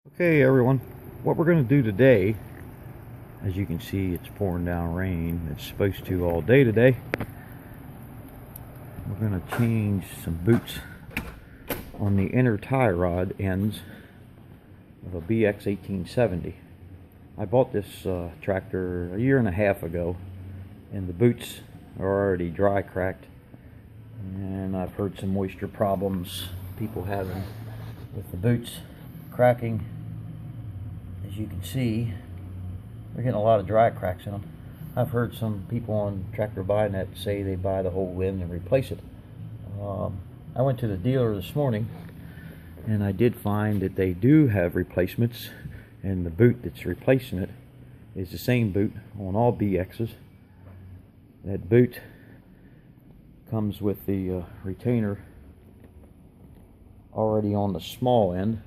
Okay everyone, what we're going to do today, as you can see it's pouring down rain, it's supposed to all day today. We're going to change some boots on the inner tie rod ends of a Bx1870. I bought this tractor a year and a half ago, and the boots are already dry cracked, and I've heard some moisture problems people having with the boots cracking. As you can see, they're getting a lot of dry cracks in them. I've heard some people on Tractor Buying That say they buy the whole end and replace it. I went to the dealer this morning and I did find that they do have replacements, and the boot that's replacing it is the same boot on all BXs. That boot comes with the retainer already on the small end,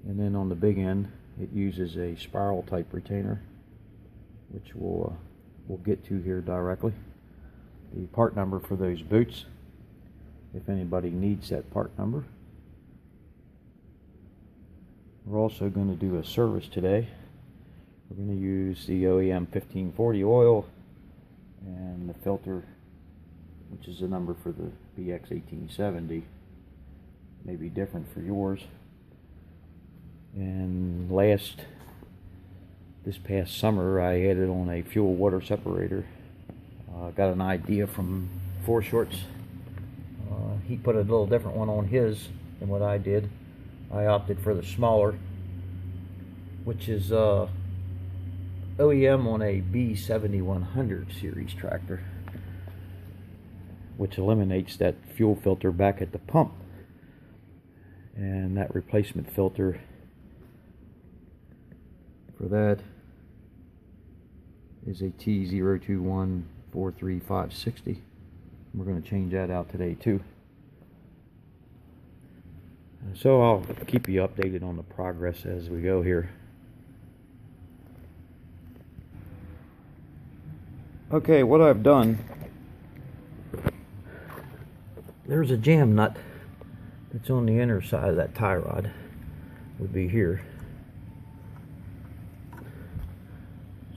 and then on the big end it uses a spiral type retainer, which we'll get to here directly. The part number for those boots, if anybody needs that part number. We're also going to do a service today. We're going to use the OEM 1540 oil and the filter, which is the number for the Bx1870. May be different for yours. And this past summer I added on a fuel water separator. Got an idea from Four Shorts. He put a little different one on his than what I did. I opted for the smaller, which is OEM on a Bx1870 series tractor, which eliminates that fuel filter back at the pump. And that replacement filter for that is a T02143560. We're going to change that out today too. So I'll keep you updated on the progress as we go here. Okay, what I've done, there's a jam nut that's on the inner side of that tie rod, would be here.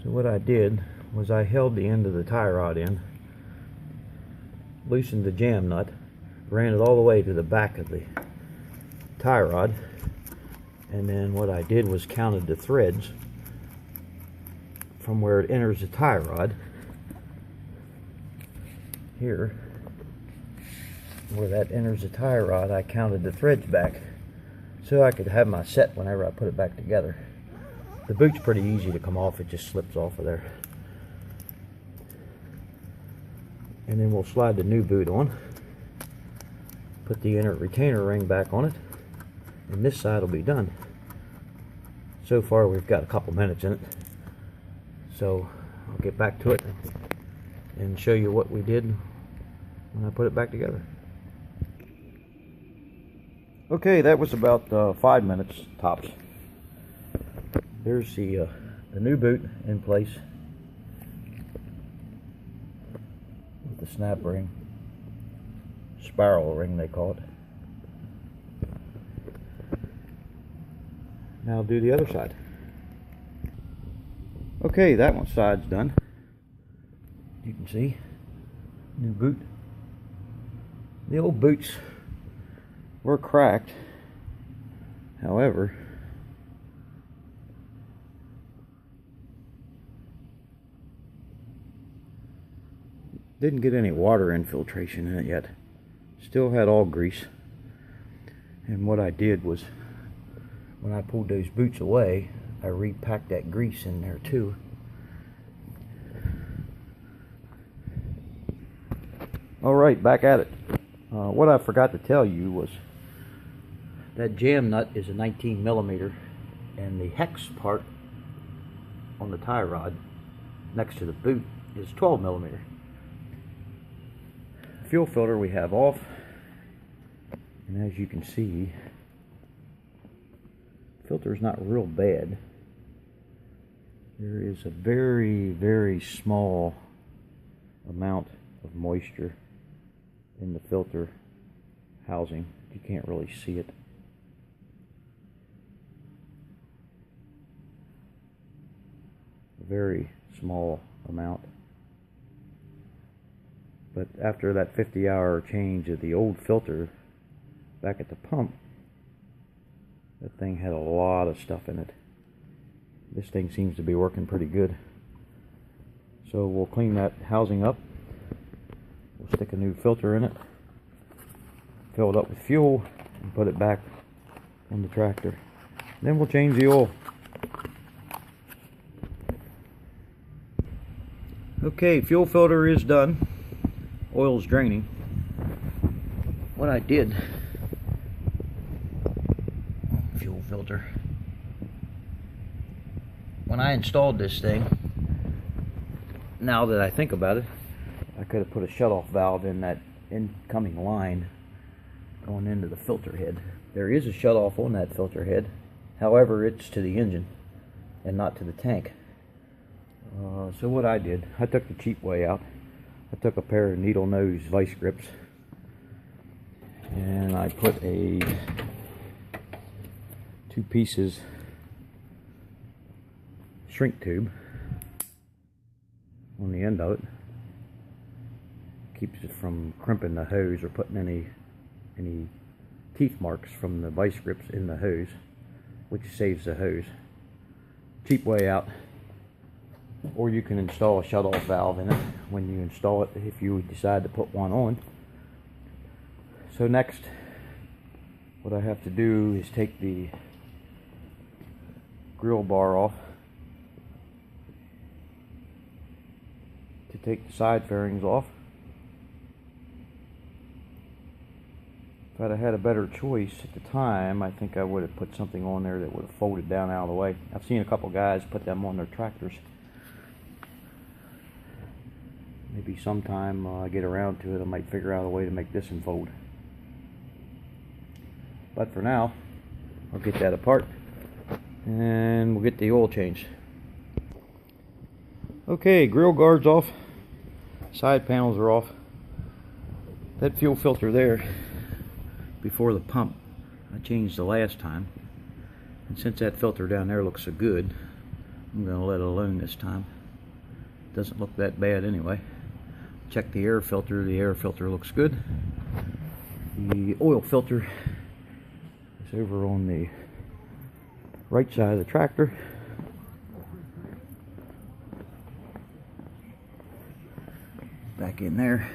So what I did was I held the end of the tie rod in, loosened the jam nut, ran it all the way to the back of the tie rod, and then what I did was counted the threads from where it enters the tie rod here, where that enters the tie rod. I counted the threads back so I could have my set whenever I put it back together. The boot's pretty easy to come off, it just slips off of there. And then we'll slide the new boot on, put the inner retainer ring back on it, and this side will be done. So far we've got a couple minutes in it, so I'll get back to it and show you what we did when I put it back together. Okay, that was about 5 minutes tops. There's the new boot in place with the snap ring, spiral ring they call it. Now I'll do the other side. Okay, that one side's done. You can see, new boot. The old boots were cracked, however, didn't get any water infiltration in it yet. Still had all grease. And what I did was, when I pulled those boots away, I repacked that grease in there too. Alright, back at it. What I forgot to tell you was that jam nut is a 19 millimeter, and the hex part on the tie rod next to the boot is 12 millimeter. Fuel filter we have off, and as you can see, the filter is not real bad. There is a very, very small amount of moisture in the filter housing. You can't really see it. a very small amount. But after that 50-hour change of the old filter back at the pump, that thing had a lot of stuff in it. This thing seems to be working pretty good. So we'll clean that housing up. We'll stick a new filter in it, fill it up with fuel, and put it back on the tractor. Then we'll change the oil. Okay, fuel filter is done. Oil's draining. What I did, fuel filter, when I installed this thing, now that I think about it, I could have put a shutoff valve in that incoming line going into the filter head. There is a shutoff on that filter head, however it's to the engine and not to the tank. So what I did, I took the cheap way out. I took a pair of needle nose vice grips and I put a 2 pieces shrink tube on the end of it. Keeps it from crimping the hose or putting any teeth marks from the vice grips in the hose, which saves the hose. Cheap way out. Or you can install a shutoff valve in it when you install it, if you decide to put one on. So next, what I have to do is take the grill bar off to take the side fairings off. If I'd have had a better choice at the time, I think I would have put something on there that would have folded down out of the way. I've seen a couple guys put them on their tractors. Maybe sometime I get around to it, I might figure out a way to make this unfold. But for now, I'll get that apart and we'll get the oil change. Okay, grill guard's off, side panels are off. That fuel filter there, before the pump, I changed the last time. And since that filter down there looks so good, I'm going to let it alone this time. Doesn't look that bad anyway. Check the air filter looks good. The oil filter is over on the right side of the tractor. Back in there.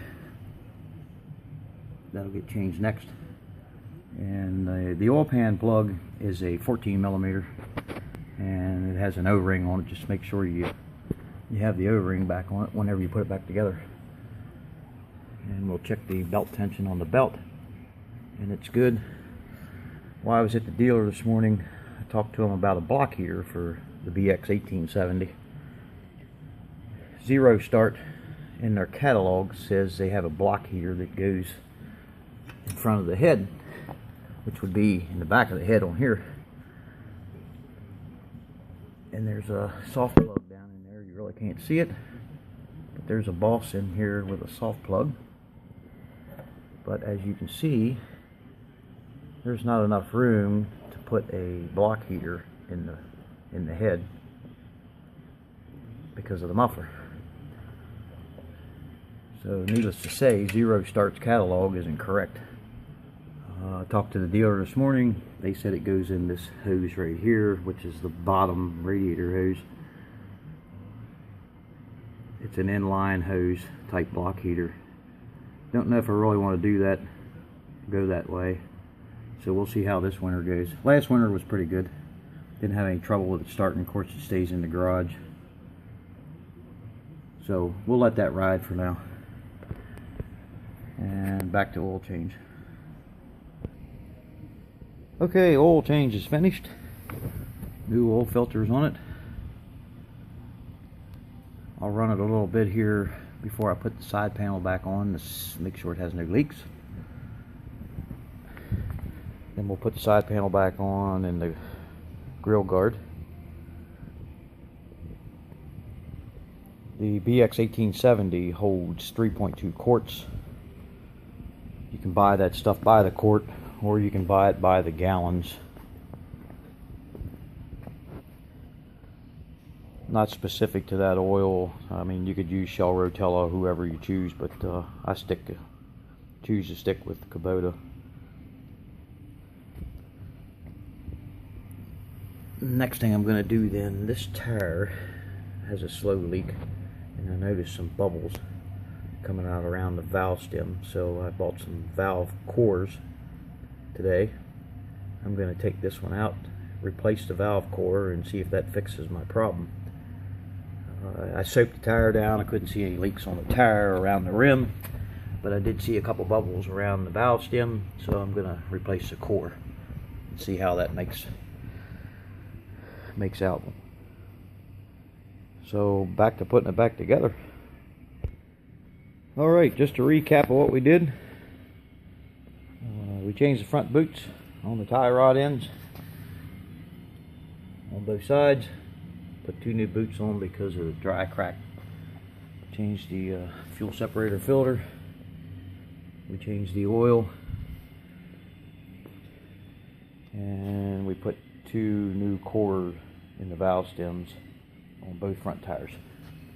That'll get changed next. And the oil pan plug is a 14mm and it has an O-ring on it. Just make sure you have the O-ring back on it whenever you put it back together. And we'll check the belt tension on the belt, and it's good. While I was at the dealer this morning, I talked to him about a block heater for the Bx1870. Zero Start in their catalog says they have a block heater that goes in front of the head, which would be in the back of the head on here. And there's a soft plug down in there. You really can't see it, but there's a boss in here with a soft plug. But as you can see, there's not enough room to put a block heater in the head because of the muffler. So needless to say, Zero Start's catalog is incorrect. I talked to the dealer this morning. They said it goes in this hose right here, which is the bottom radiator hose. It's an inline hose type block heater. Don't know if I really want to do that, go that way. So we'll see how this winter goes. Last winter was pretty good. Didn't have any trouble with it starting. Of course, it stays in the garage. So we'll let that ride for now. And back to oil change. Okay, oil change is finished. New oil filters on it. I'll run it a little bit here before I put the side panel back on to make sure it has no leaks. Then we'll put the side panel back on and the grill guard. The Bx1870 holds 3.2 quarts. You can buy that stuff by the quart, or you can buy it by the gallons. not specific to that oil. I mean, you could use Shell Rotella, whoever you choose, but I choose to stick with Kubota. Next thing I'm going to do then, this tire has a slow leak, and I noticed some bubbles coming out around the valve stem, so I bought some valve cores today. I'm going to take this one out, replace the valve core, and see if that fixes my problem. I soaked the tire down. I couldn't see any leaks on the tire around the rim, but I did see a couple bubbles around the valve stem, so I'm going to replace the core and see how that makes out. So back to putting it back together. Alright, just to recap of what we did. We changed the front boots on the tie rod ends on both sides. Put 2 new boots on because of the dry crack. Changed the fuel separator filter. We changed the oil. And we put 2 new cores in the valve stems on both front tires.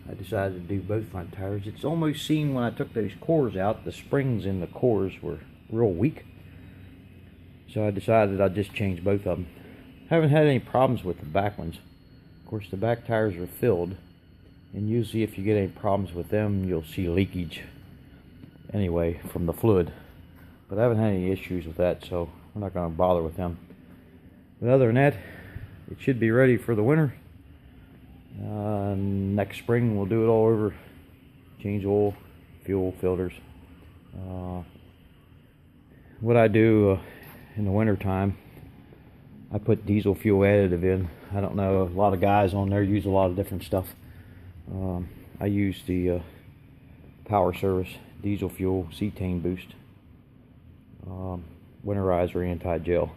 I decided to do both front tires. It's almost seen when I took those cores out, the springs in the cores were real weak. So I decided I'd just change both of them. Haven't had any problems with the back ones. Of course, the back tires are filled, and usually if you get any problems with them, you'll see leakage anyway from the fluid. But I haven't had any issues with that, so we're not going to bother with them. But other than that, it should be ready for the winter. Next spring we'll do it all over. Change oil, fuel, filters. What I do in the winter time, I put diesel fuel additive in. I don't know, a lot of guys on there use a lot of different stuff. I use the Power Service diesel fuel cetane boost winterizer anti-gel.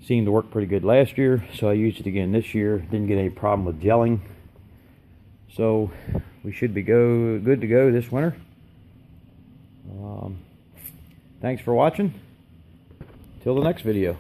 Seemed to work pretty good last year, so I used it again this year. Didn't get any problem with gelling, so we should be good to go this winter. Thanks for watching. Till the next video.